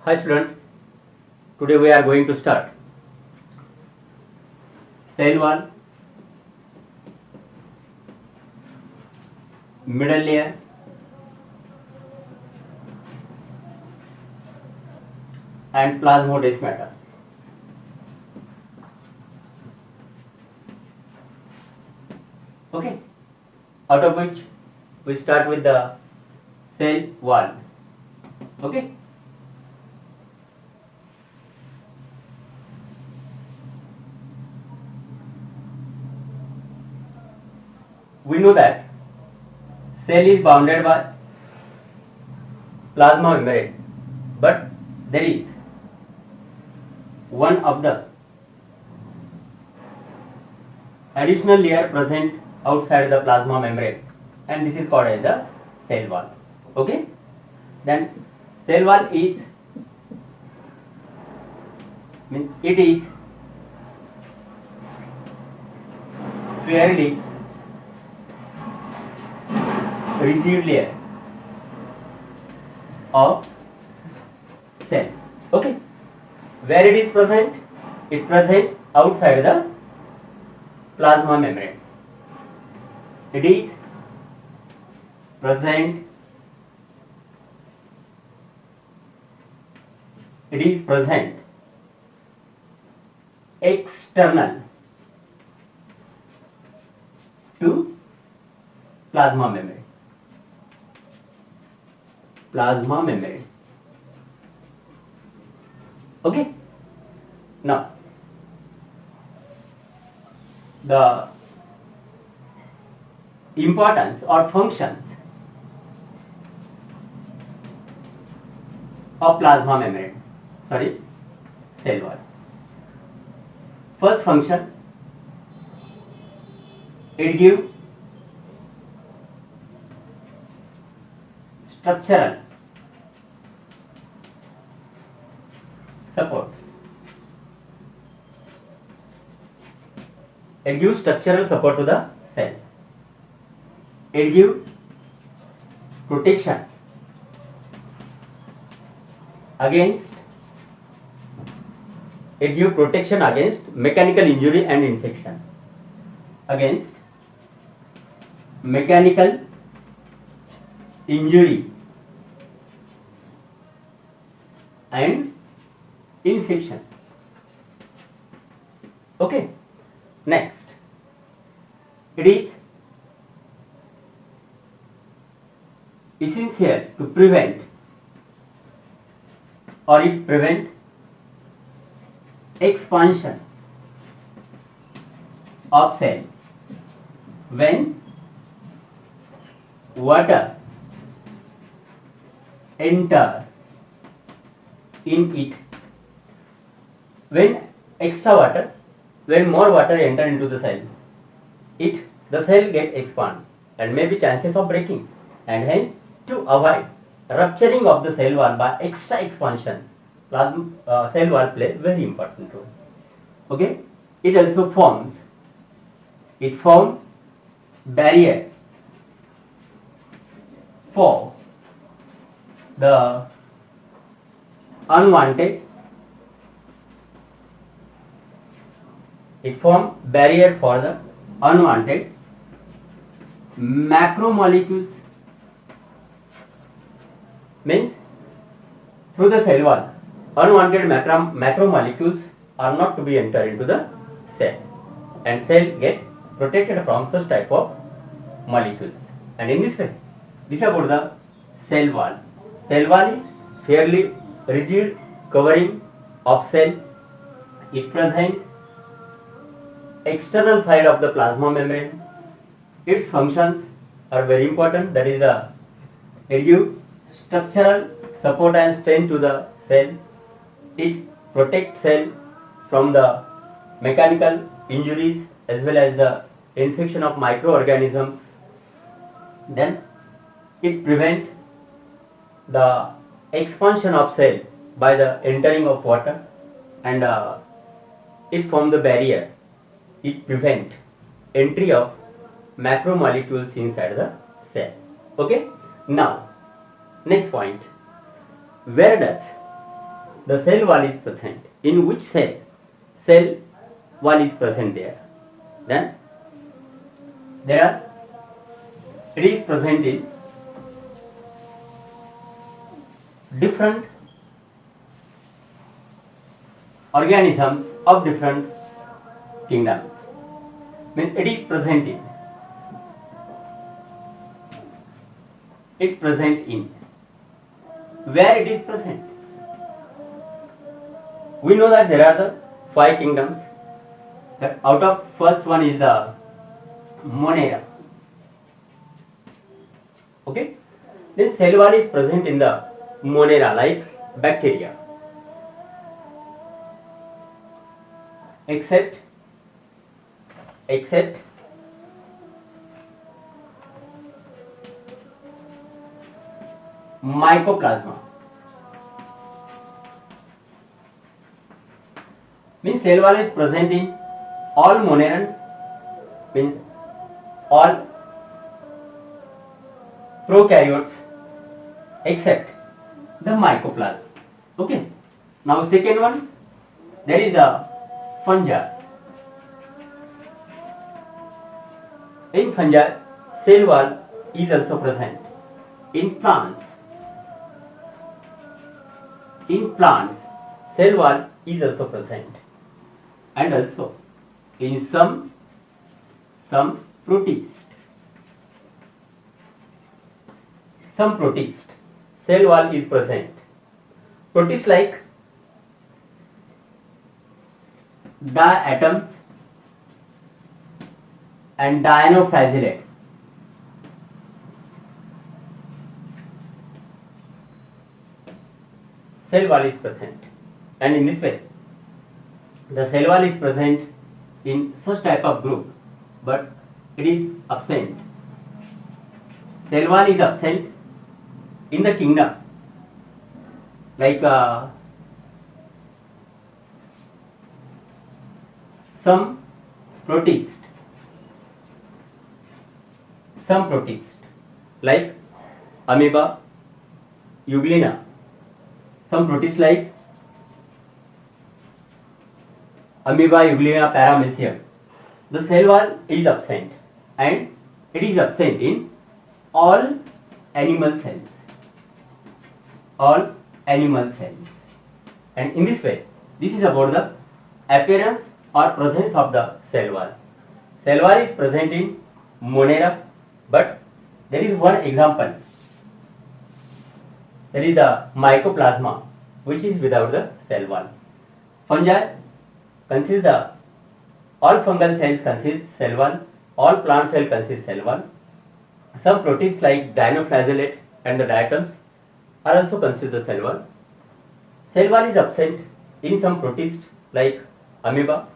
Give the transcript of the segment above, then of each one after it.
Hi student, today we are going to start cell wall, middle layer, and plasmodesmata. Okay, out of which we start with the cell wall. Okay. We know that cell is bounded by plasma membrane, but there is one of the additional layer present outside the plasma membrane, and this is called as the cell wall. Okay, then cell wall is fairly rigid layer of cell. Okay, where it is present? It present outside the plasma membrane. It is present. It is present external to plasma membrane. Plasma membrane. Okay. Now, the importance or functions of plasma membrane. Cell wall. First function, it gives structural support. It gives structural support to the cell. It gives protection against mechanical injury and infection. Against mechanical injury and infection. Okay. Next, it is essential to prevent, or it prevent expansion of cell when water enter in it. When more water enter into the cell, the cell get expand and may be chances of breaking, and hence to avoid rupturing of the cell wall by extra expansion, cell wall plays very important role. Okay, it also forms barrier for the unwanted. It forms barrier for the unwanted macromolecules. Means through the cell wall, unwanted macromolecules are not to be entered into the cell, and cell get protected from such type of molecules. And in this way, this is about the cell wall. Cell wall is fairly rigid covering of cell. It presents external side of the plasma membrane. Its functions are very important. That is, it gives structural support and strength to the cell. It protects cell from the mechanical injuries as well as the infection of microorganisms. Then it prevents the expansion of cell by the entering of water, and it forms the barrier. It prevents entry of macromolecules inside the cell. Okay. Now, next point. Where does the cell wall is present. In which cell? Cell wall is present there. Then it is present in different organisms of different kingdoms. Means it is present in. Where it is present? We know that there are the 5 kingdoms. Out of first one is the Monera. Okay? This cell wall is present in the Monera like bacteria. Except mycoplasma. Means cell wall is present in all moneran, means all prokaryotes except the mycoplasma. Okay. Now second one, there is the fungi. In fungi, cell wall is also present. In plants, cell wall is also present, and also in some protists. Some protists, cell wall is present. Protists like diatoms and dinoflagellate. Cell wall is present, and in this way the cell wall is present in such type of group, but it is absent. Cell wall is absent in the kingdom like some protists like amoeba, euglena. Some protists like amoeba, euglena, paramecium. The cell wall is absent, and it is absent in all animal cells. And in this way, this is about the appearance or presence of the cell wall. Cell wall is present in Monera, but there is one example. There is the mycoplasma, which is without the cell wall. Fungi consist all fungal cells consist cell wall, all plant cells consist cell wall. Some protists like dinoflagellate and the diatoms are also consist the cell wall. Cell wall is absent in some protists like amoeba,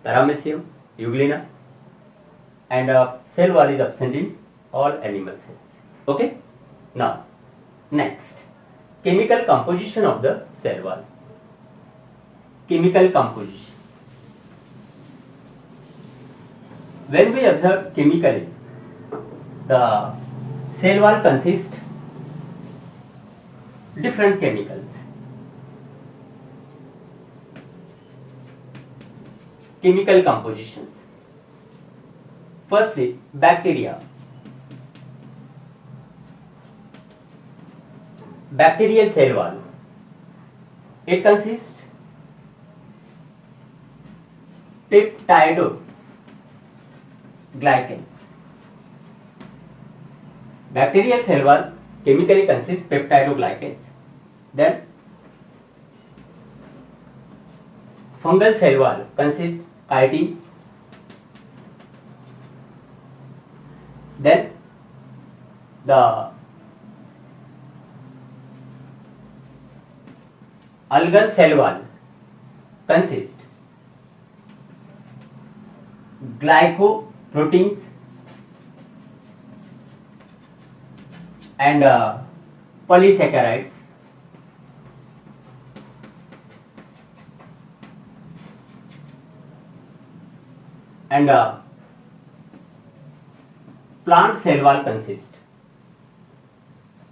paramecium, euglena, and cell wall is absent in all animal cells. Okay? Now, next, chemical composition of the cell wall. Chemical composition. When we observe chemically, the cell wall consists different chemicals. Chemical compositions. Firstly, bacteria. Bacterial cell wall. It consists peptidoglycans. Bacterial cell wall chemically consists peptidoglycans. Then fungal cell wall consists chitin. Then the algal cell wall consists glycoproteins and polysaccharides. And plant cell wall consists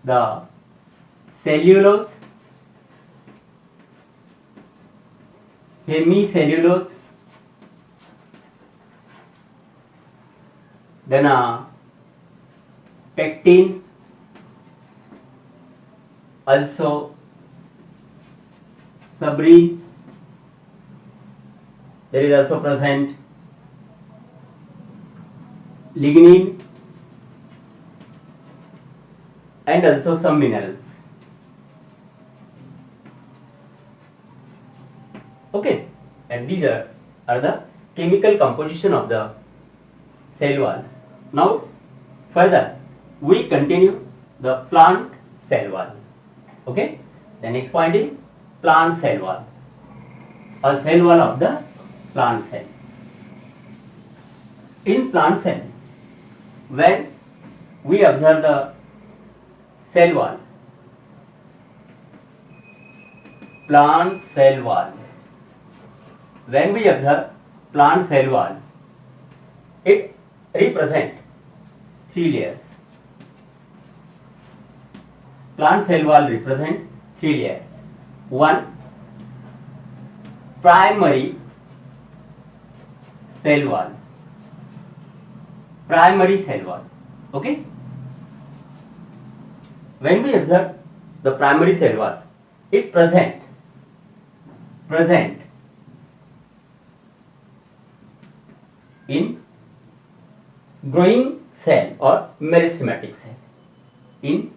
the cellulose hemicellulose, then pectin, also suberin, there is also present lignin, and also some minerals. Okay, and these are the chemical composition of the cell wall. Now further we continue the plant cell wall. Okay, the next point is plant cell wall or cell wall of the plant cell. In plant cell, when we observe the cell wall, plant cell wall, when we observe plant cell wall, it represents three layers. Plant cell wall represents three layers. One, primary cell wall. Primary cell wall. Okay? When we observe the primary cell wall, it present in growing cell or meristematic cell. In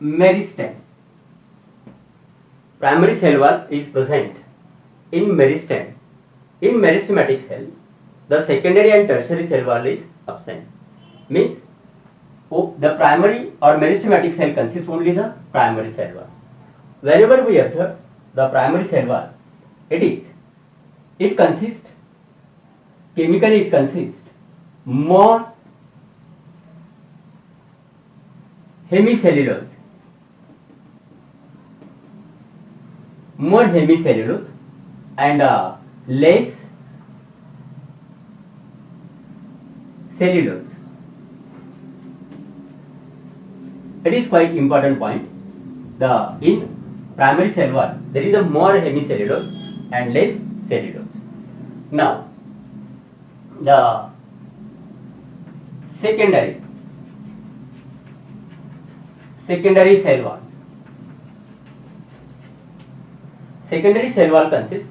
meristem, primary cell wall is present in meristem. In meristematic cell, the secondary and tertiary cell wall is absent. Means the primary or meristematic cell consists only the primary cell wall. Wherever we observe the primary cell wall, it consists chemically more hemicellulose, and less cellulose. It is quite important point. In primary cell wall there is a more hemicellulose and less cellulose. Now the secondary cell wall. Secondary cell wall consists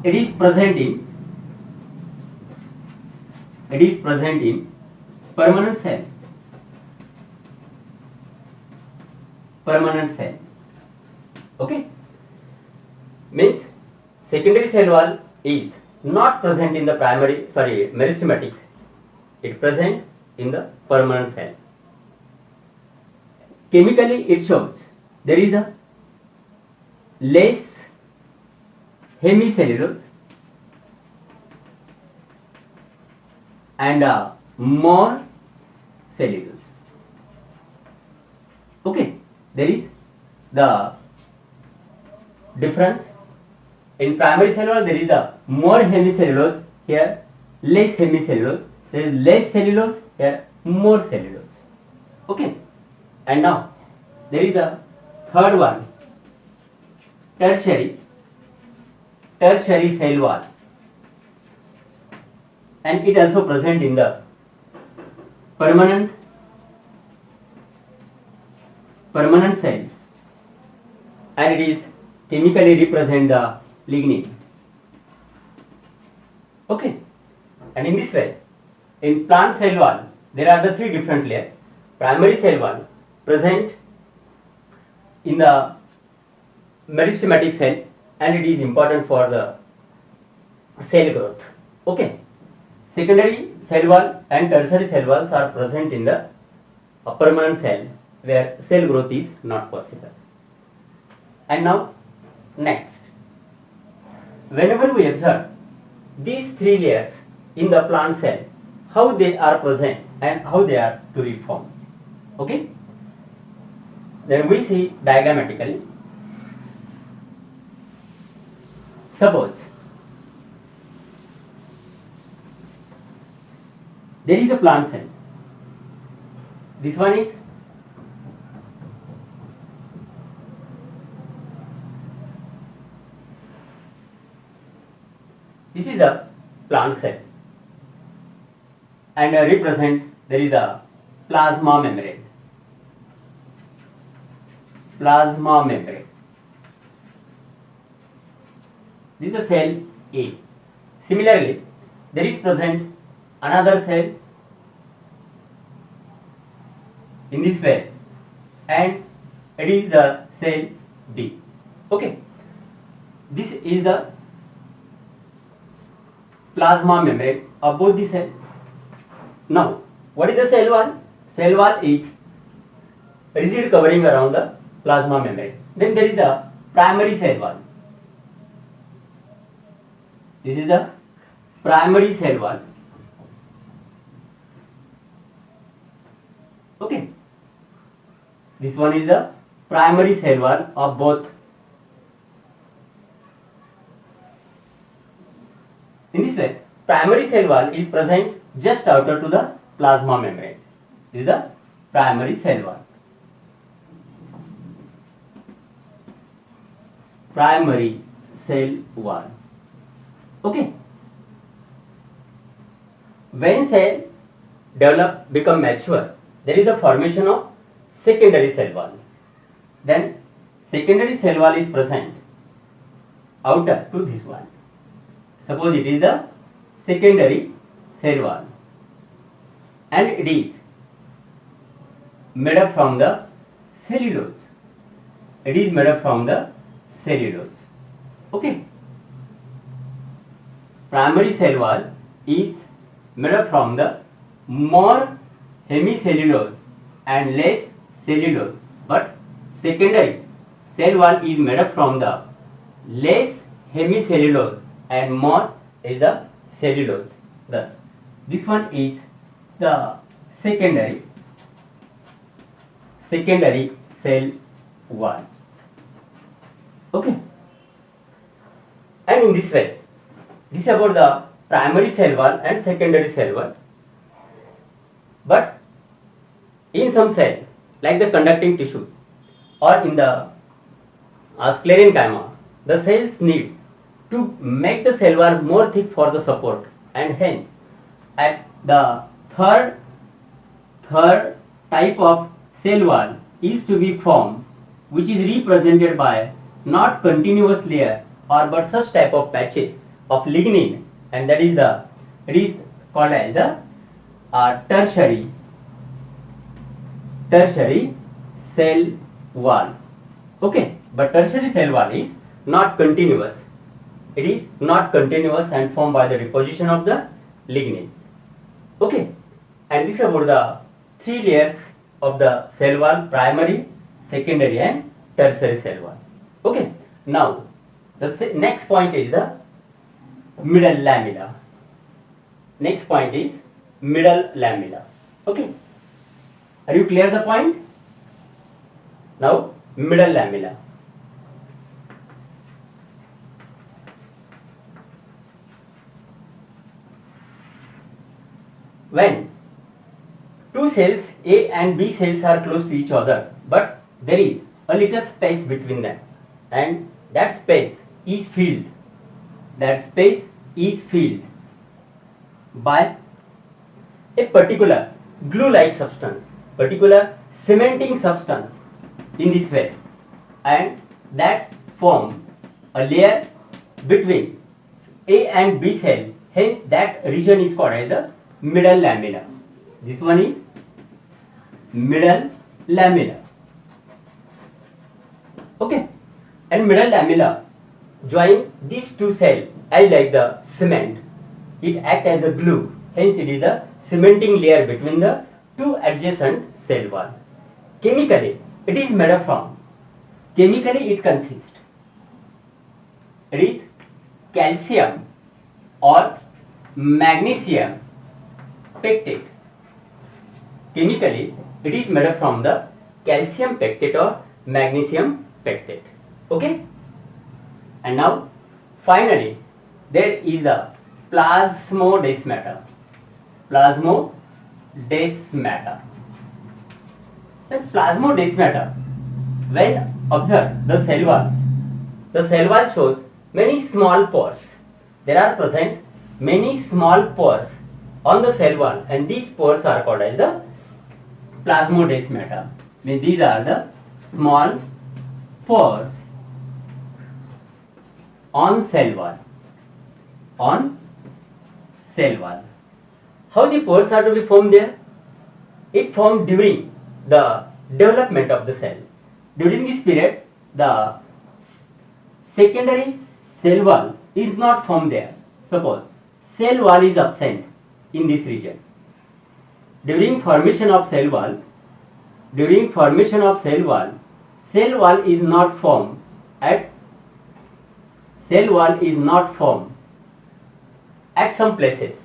it is present in permanent cell. Okay, means secondary cell wall is not present in the meristematic cell. It present in the permanent cell. Chemically it shows there is a less hemicellulose and more cellulose. Okay, there is the difference. In primary cell wall there is a more hemicellulose, here less hemicellulose. There is less cellulose, here more cellulose. Okay, and now there is the third one, tertiary cell wall, and it also present in the permanent cells, and it is chemically represent the lignin. Okay, and in this way, in plant cell wall there are the three different layers. Primary cell wall present in the meristematic cell, and it is important for the cell growth. Okay, secondary cell wall and tertiary cell walls are present in the permanent cell where cell growth is not possible. And now next, whenever we observe these three layers in the plant cell, how they are present and how they are to be formed. Okay, then we see diagrammatically. Suppose there is a plant cell. This one is plant cell and represent there is a plasma membrane. Plasma membrane. This is the cell A. Similarly, there is present another cell in this way, and it is the cell B. Okay. This is the plasma membrane of both the cells. Now, what is the cell wall? Cell wall is rigid covering around the plasma membrane. Then there is the primary cell wall. This is the primary cell wall. Okay. This one is the primary cell wall of both. In this way, primary cell wall is present just outer to the plasma membrane. This is the primary cell wall. Primary cell wall. Okay. When cell become mature, there is a formation of secondary cell wall. Then secondary cell wall is present outer to this one. Suppose it is the secondary cell wall and it is made up from the cellulose. It is made up from the cellulose. Okay. Primary cell wall is made up from the more hemicellulose and less cellulose, but secondary cell wall is made up from the less hemicellulose and more is the cellulose. Thus, this one is the secondary cell wall. Okay. And in this way, this is about the primary cell wall and secondary cell wall. But in some cell, like the conducting tissue or in the sclerenchyma, the cells need to make the cell wall more thick for the support, and hence at the third type of cell wall is to be formed, which is represented by not continuous layer or but such type of patches of lignin, and that is it is called as the tertiary cell wall. Okay, but tertiary cell wall is not continuous. It is not continuous and formed by the deposition of the lignin. Okay, and this is about the three layers of the cell wall: primary, secondary and tertiary cell wall. Okay, now the next point is the middle lamella. Next point is middle lamella. Okay, are you clear the point? Now middle lamella. When two cells A and B cells are close to each other, but there is a little space between them, and that space is filled. That space is filled by a particular glue-like substance, particular cementing substance in this way, and that forms a layer between A and B cell. Hence, that region is called as the middle lamella. This one is middle lamella. Okay, and middle lamella join these two cells as like the cement. It acts as a glue. Hence, it is a cementing layer between the two adjacent cell walls. Chemically, it is made up from. Chemically, it consists. It is calcium or magnesium pectate. Chemically, it is made up from the calcium pectate or magnesium pectate. Okay? And now, finally, there is the plasmodesmata. Plasmodesmata. The plasmodesmata, when observed the cell wall shows many small pores. There are present many small pores on the cell wall, and these pores are called as the plasmodesmata. These are the small pores on cell wall. On cell wall. How the pores are to be formed there? It formed during the development of the cell. During this period, the secondary cell wall is not formed there. Suppose cell wall is absent in this region. During formation of cell wall, cell wall is not formed at some places,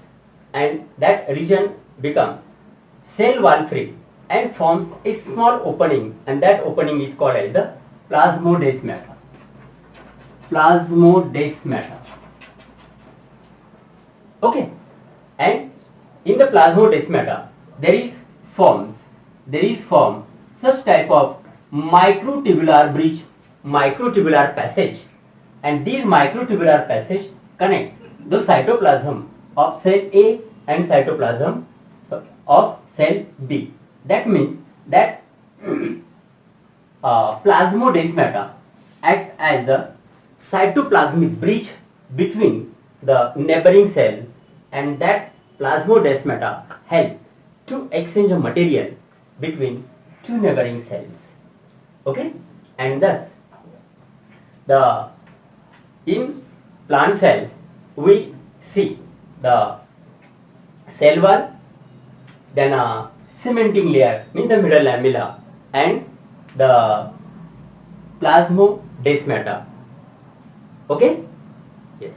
and that region becomes cell wall free and forms a small opening, and that opening is called as the plasmodesmata. Okay, and in the plasmodesmata there is formed such type of microtubular bridge, microtubular passage, and these microtubular passage connect the cytoplasm of cell A and cytoplasm of cell B. That means that plasmodesmata act as the cytoplasmic bridge between the neighboring cell, and that plasmodesmata help to exchange of material between two neighboring cells. Okay, and thus in plant cell we see the cell wall, then a cementing layer means the middle lamella, and the plasmodesmata. Okay, yes.